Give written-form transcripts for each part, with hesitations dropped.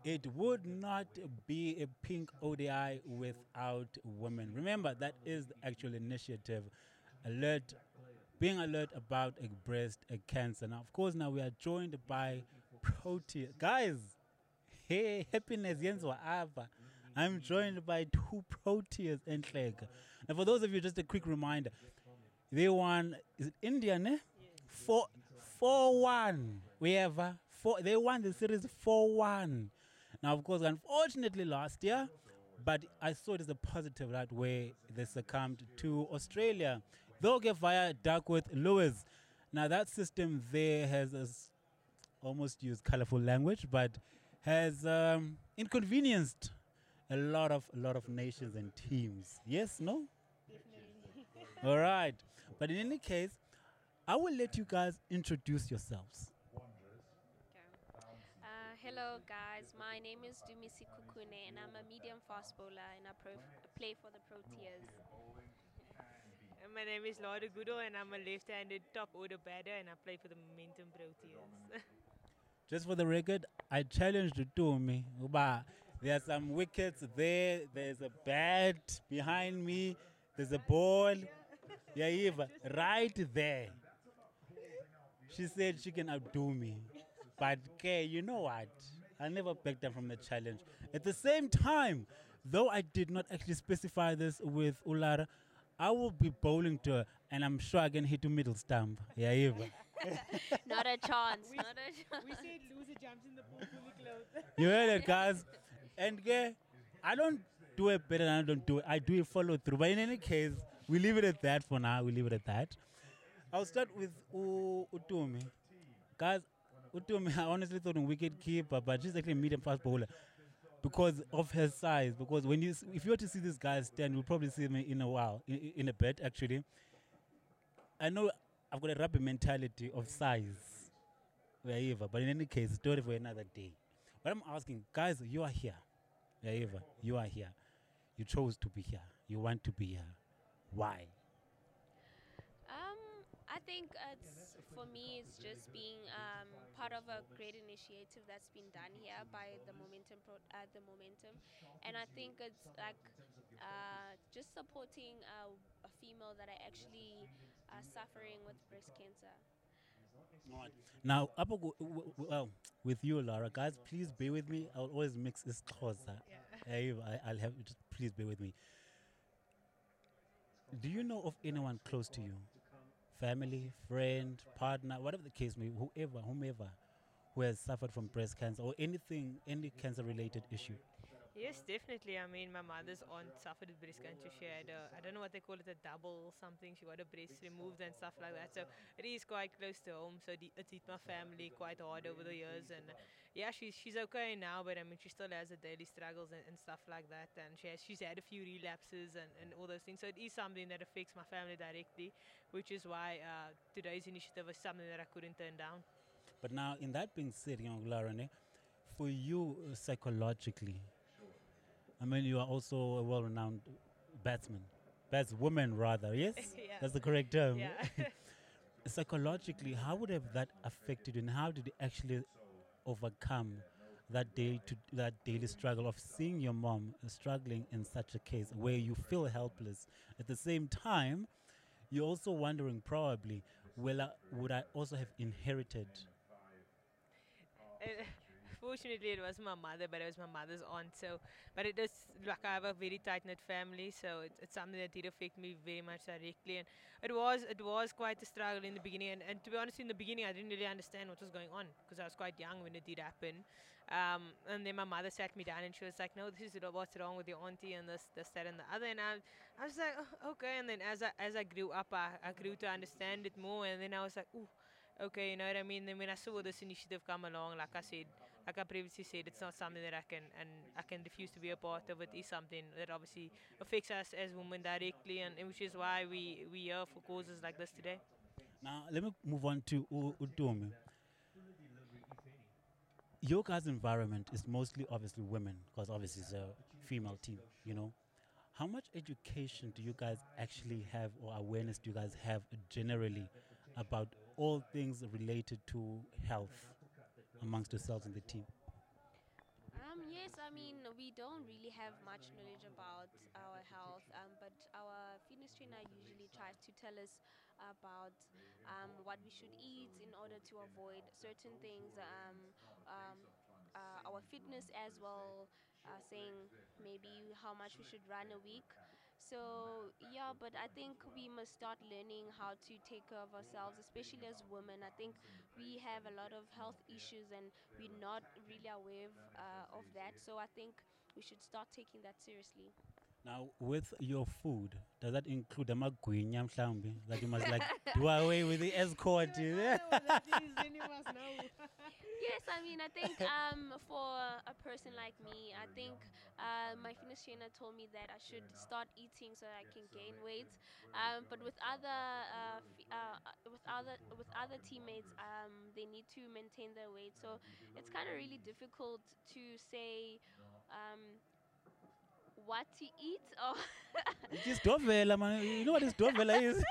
It would not be a pink ODI without women. Remember, that is the actual initiative. Alert, being alert about a breast a cancer. Now, of course, now we are joined by Proteus. Guys, hey, happiness, Jens Ava. I'm joined by two Proteus and Clegg. Now, for those of you, just a quick reminder. They won, is it India, ne? 4-1. We have four. They won the series 4-1. Now, of course, unfortunately last year, but I saw it as a positive that way they succumbed to Australia. Though get via Duckworth Lewis. Now that system there has almost used colorful language, but has inconvenienced a lot of nations and teams. Yes, no? All right. But in any case, I will let you guys introduce yourselves. Okay. Hello, guys. My name is Dumisi Kukune, and I'm a medium fast bowler, and play for the Proteas. And my name is Laura Goodall, and I'm a left-handed top order batter, and I play for the Momentum Proteas. Just for the record, I challenged you to me. Uba, there are some wickets there. There's a bat behind me. There's a ball. Yeah, Eva, right there. She said she can outdo me. But, okay, you know what? I never backed down from the challenge. At the same time, though I did not actually specify this with Ulara, I will be bowling to her, and I'm sure I can hit to middle stump. Yeah, Eva. Not a chance. we, Not a we chance. said loser jumps in the pool fully clothed. You heard it, guys. And I don't do it better than I don't do it. I do it follow through. But in any case, we leave it at that for now. We leave it at that. I'll start with Utumi. Guys, Utumi, I honestly thought a wicket keeper, but she's actually a medium fast bowler because of her size. Because if you were to see this guy stand, you'll probably see me in a while, in a bit actually. I know I've got a rugby mentality of size, wherever, but in any case, story for another day. But I'm asking, guys, you are here. Wherever, you are here. You chose to be here. You want to be here. Why? I think it's for me. It's just being part of a great initiative that's been done here by the Momentum, and I think it's like just supporting a female that are actually suffering with breast cancer. Alright. Now, well, with you, Laura, guys, please bear with me. I'll always mix this Xhosa. Yeah. I'll have just please bear with me. Do you know of anyone close to you, family, friend, partner, whatever the case may be, whomever, who has suffered from breast cancer or anything, any cancer-related issue? Yes, definitely. I mean, my mother's aunt suffered with breast cancer. She had I don't know what they call it, a double something. She got a breast removed and stuff like that. So it is quite close to home. So it hit my family quite hard over the years. And yeah, she's okay now, but I mean, she still has the daily struggles and stuff like that. And she's had a few relapses and all those things. So it is something that affects my family directly, which is why today's initiative is something that I couldn't turn down. But now, in that being said, Laura, for you psychologically, I mean, you are also a well-renowned batsman, batswoman rather. Yes, Yeah. that's the correct term. Yeah. Psychologically, how would have that affected you, and how did you actually overcome that daily struggle of seeing your mom struggling in such a case where you feel helpless? At the same time, you're also wondering probably, well, would I also have inherited? Uh, Fortunately, it was my mother, but it was my mother's aunt. So, but it is like I have a very tight knit family, so it's something that did affect me very much directly. And it was quite a struggle in the beginning. And to be honest, in the beginning, I didn't really understand what was going on because I was quite young when it did happen. And then my mother sat me down and she was like, "No, this is what's wrong with your auntie and this, that, and the other." And I was like, "Oh, okay." And then as I grew up, I grew to understand it more. And then I was like, "Ooh." Okay, you know what I mean. Then when I saw this initiative come along, like I previously said, it's not something that I can refuse to be a part of. It is something that obviously affects us as women directly, and which is why we here for causes like this today. Now, let me move on to Utumi. Your guys' environment is mostly obviously women, because obviously it's a female team. How much education do you guys actually have, or awareness do you guys have generally about all things related to health amongst yourselves in the team? Yes, I mean, we don't really have much knowledge about our health, but our fitness trainer usually tries to tell us about what we should eat in order to avoid certain things, our fitness as well, saying maybe how much we should run a week. So, yeah, but I think we must start learning how to take care of ourselves, especially as women. I think we have a lot of health issues and we're not really aware of that. So I think we should start taking that seriously. Now, with your food, does that include amagwinya mhlambi that you must like do away with the escort? Yes, I mean, I think for a person like me, I think my fitness trainer told me that I should start eating so that I can gain weight. But with other teammates, they need to maintain their weight. So it's kind of really difficult to say what to eat or It is dovela, man. You know what is dovela is?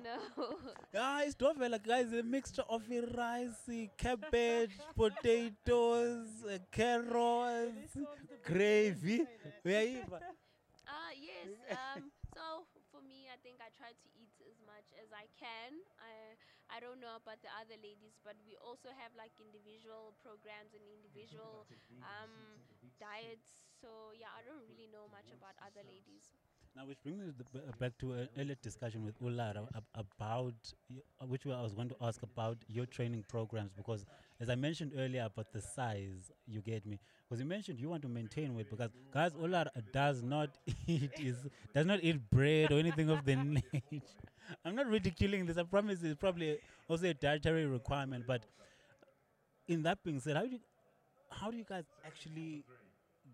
no. Ah, it's dovela, guys. A mixture of rice, cabbage, potatoes, carrots, gravy. Yeah, Yes. So for me, I think I try to eat as much as I can. I don't know about the other ladies, but we also have like individual programs and individual diets. So yeah, I don't really know much about other ladies. now, which brings me back to an earlier discussion with Ulara about which way I was going to ask about your training programs because, as I mentioned earlier about the size, you get me because you mentioned you want to maintain weight because guys, Ulara does not does not eat bread or anything of the nature. I'm not ridiculing this. I promise it's probably also a dietary requirement. But in that being said, how do you guys actually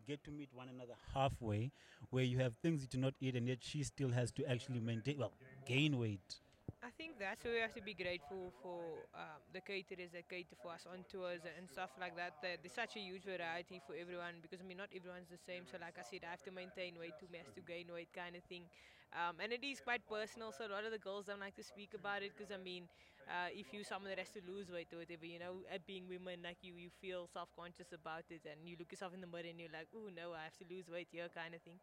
get to meet one another halfway where you have things you do not eat and yet she still has to actually maintain well gain weight. I think that's where we have to be grateful for the caterers that cater for us on tours and stuff like that. That there's such a huge variety for everyone because I mean not everyone's the same. So like I said, I have to maintain weight, Tumi has to gain weight, kind of thing. And it is quite personal. So a lot of the girls don't like to speak about it because I mean, if you someone that has to lose weight or whatever, you know, at being women, like you feel self-conscious about it, and you look yourself in the mirror and you're like, oh no, I have to lose weight here, kind of thing.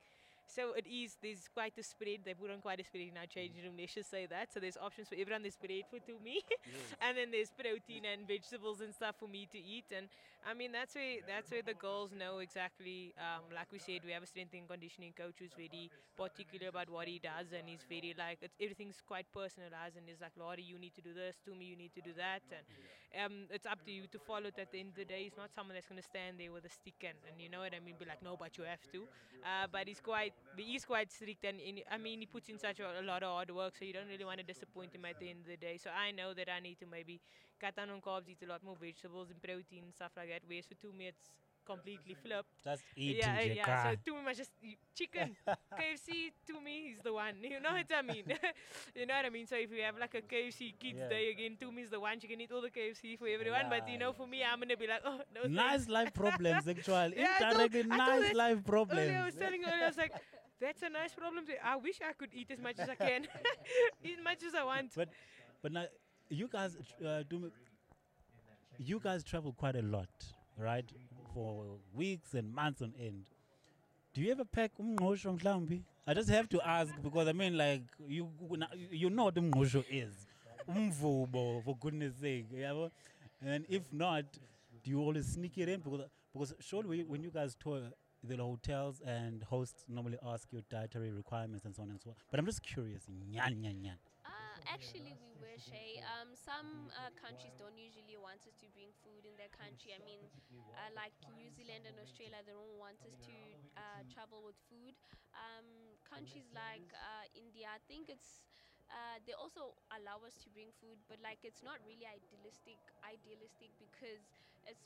So it is, there's quite a spread. They put on quite a spread in our changing room, let's just say that. So there's options for everyone. There's bread for to me. And then there's protein and vegetables and stuff for me to eat. And I mean, that's where the girls know exactly, like we said, we have a strength and conditioning coach who's very particular about what he does. And he's very like, everything's quite personalized. And he's like, Laurie, you need to do this. To me, you need to do that. And it's up to you to follow it at the end of the day. He's not someone that's going to stand there with a stick and you know what I mean, be like, no, but you have to. But he's quite strict, and I mean, he puts in such a lot of hard work, so you don't really want to disappoint him at the end of the day. So I know that I need to maybe cut down on carbs, eat a lot more vegetables and protein and stuff like that. Whereas for to me, it's completely flipped. Just Yeah, eating yeah. So jeka. to me, must just chicken. KFC to me is the one. You know what I mean? You know what I mean? So if you have like a KFC Kids Yeah. Day again, to me is the one. You can eat all the KFC for everyone. But you know, for me, I'm gonna be like, oh no, Nice thanks. life problems actually. Yeah, Indirectly I told nice this life earlier. I problems. was telling earlier, I was like, that's a nice problem. I wish I could eat as much as I can, eat as much as I want. But now you guys you guys travel quite a lot, right? For weeks and months on end. Do you ever pack umngqusho mhlambi? I just have to ask because I mean like you know what umngqusho is. Umvubo for goodness sake. Yabo? And if not, do you always sneak it in because surely when you guys tour the hotels and hosts normally ask your dietary requirements and so on and so on. But I'm just curious. Nyan, nyan, nyan. Actually, we were Shay. Some countries don't usually want us to bring food in their country. I mean, like New Zealand and Australia, they don't want us to travel with food. Countries like India, I think they also allow us to bring food, but like it's not really idealistic because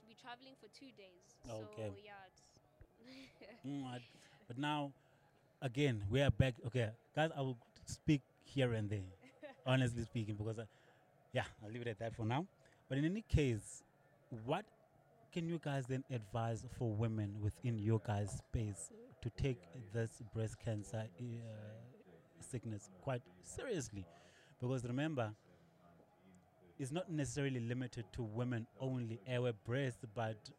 we're traveling for 2 days. Okay. So yeah, it's But now, again, we are back. Okay, guys, I will speak here and there, honestly speaking, because, yeah, I'll leave it at that for now. But in any case, what can you guys then advise for women within your guys' space to take this breast cancer sickness quite seriously? Because remember, is not necessarily limited to women only, our breasts, but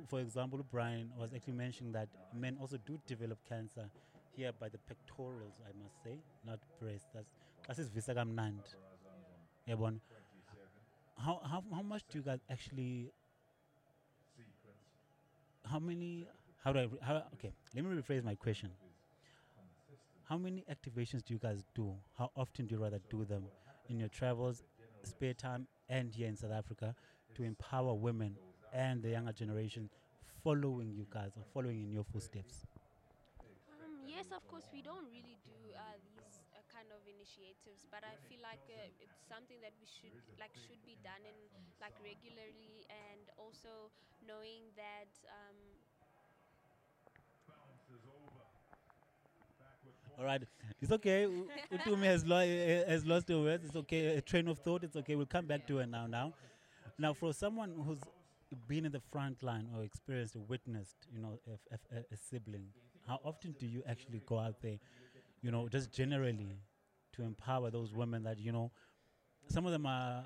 for example, Brian was actually mentioning that men also do develop cancer here by the pectorals, I must say, not breast. That's his visa kamnand. Yabon. How much do you guys actually how many how do I how okay, let me rephrase my question. How many activations do you guys do? How often do you rather do them in your travels, spare time, and here in South Africa to empower women and the younger generation following you guys or following in your footsteps? Yes, of course, we don't really do these kind of initiatives, but I feel like it's something that we should be done in regularly, and also knowing that All right, it's okay. Utumi has lost her words. It's okay. A train of thought. It's okay. We'll come back to it now. Now, for someone who's been in the front line or experienced or witnessed, a sibling, how often do you actually go out there, just generally to empower those women that, some of them are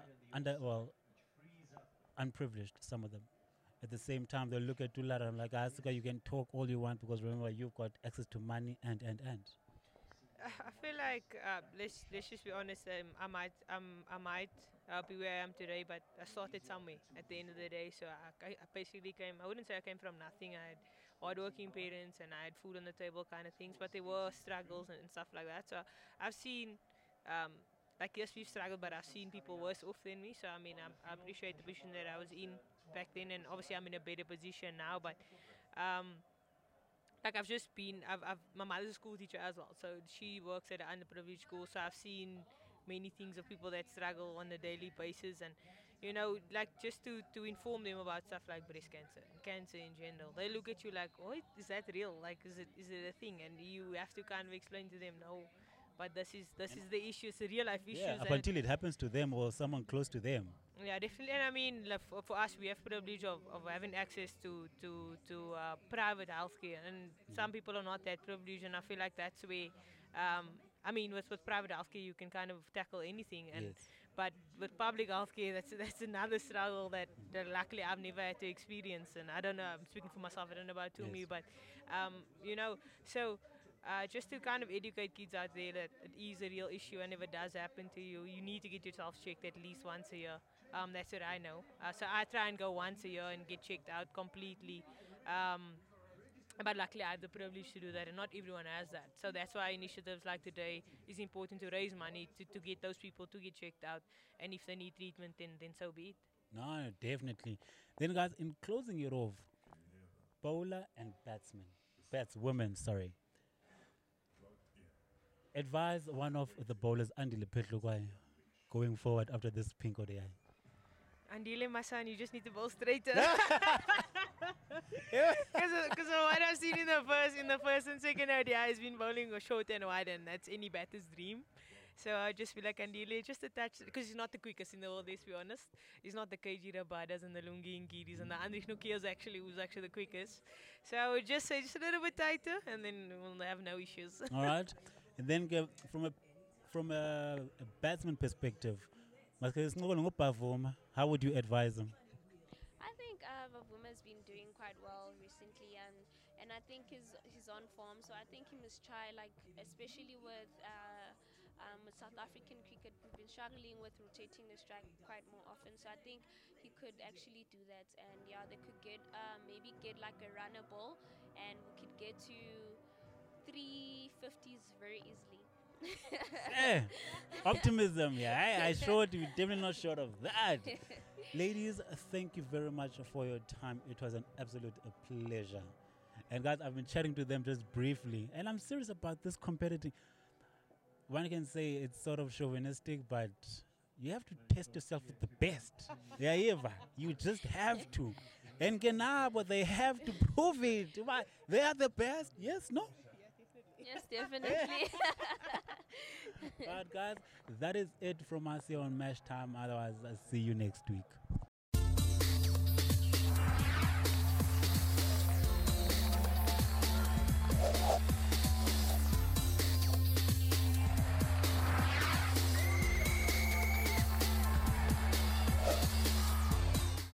unprivileged, some of them. At the same time, they'll look at Tulara and like, Asuka, you can talk all you want because remember, you've got access to money and. I feel like let's just be honest. I might be where I am today, but I started somewhere at the end of the day. So I basically came. I wouldn't say I came from nothing. I had hardworking parents and I had food on the table, kind of things. But there were struggles and stuff like that. So I've seen. Like yes, we've struggled, but I've seen people worse off than me. So I mean, I appreciate the position that I was in back then, and obviously I'm in a better position now. But um, like I've just been I've my mother's a school teacher as well, so she works at an underprivileged school, so I've seen many things of people that struggle on a daily basis. And like just to inform them about stuff like breast cancer and cancer in general, they look at you like, oh, is that real? Like, is it a thing? And you have to kind of explain to them, no, but this is the issue. It's a real life Yeah, issues. up And until it happens to them or someone close to them. yeah, definitely. And I mean, like for us, we have privilege of having access to private healthcare, and some people are not that privileged. And I feel like that's where, I mean, with private healthcare, you can kind of tackle anything. And Yes. but with public healthcare, that's another struggle that luckily I've never had to experience. And I don't know. I'm speaking for myself. I don't know about Yes. Tumi, but so. Just to kind of educate kids out there that it is a real issue, and if it does happen to you, you need to get yourself checked at least once a year. That's what I know. So I try and go once a year and get checked out completely. Um, but luckily, I have the privilege to do that, and not everyone has that. So that's why initiatives like today is important to raise money to get those people to get checked out. And if they need treatment, then so be it. No, definitely. Then, guys, in closing it off, bowler and batswomen, sorry. Advise one of the bowlers, Andy Lepetlukwai, going forward after this pink ODI. And dealing my son, you just need to bowl straighter. Yeah. Because what I've seen in the first and second idea has been bowling a short and wide, and that's any batter's dream. So I just feel like Andile just a touch, because he's not the quickest in the world. Let's be honest. He's not the KG Rabadas and the Lungi and Giris and the Andrich Nokia's who's actually the quickest. So I would just say just a little bit tighter, and then we'll have no issues. All right. And then from a batsman perspective, how would you advise him? I think Vavuma's been doing quite well recently, and I think he's on form. So I think he must try, like especially with South African cricket, we've been struggling with rotating the strike quite more often. So I think he could actually do that, and yeah, they could maybe get like a runner ball, and we could get to 350s very easily. Eh, optimism, yeah. I short, we're definitely not short of that. Ladies, thank you very much for your time. It was an absolute pleasure. And guys, I've been chatting to them just briefly, and I'm serious about this competitive. One can say it's sort of chauvinistic, but you have to test yourself with the best. Yeah, Eva, you just have to. And Genabo, they have to prove it. Why? They are the best. Yes, no. Yes, definitely. But guys, that is it from us here on Mash Time. Otherwise, I'll see you next week.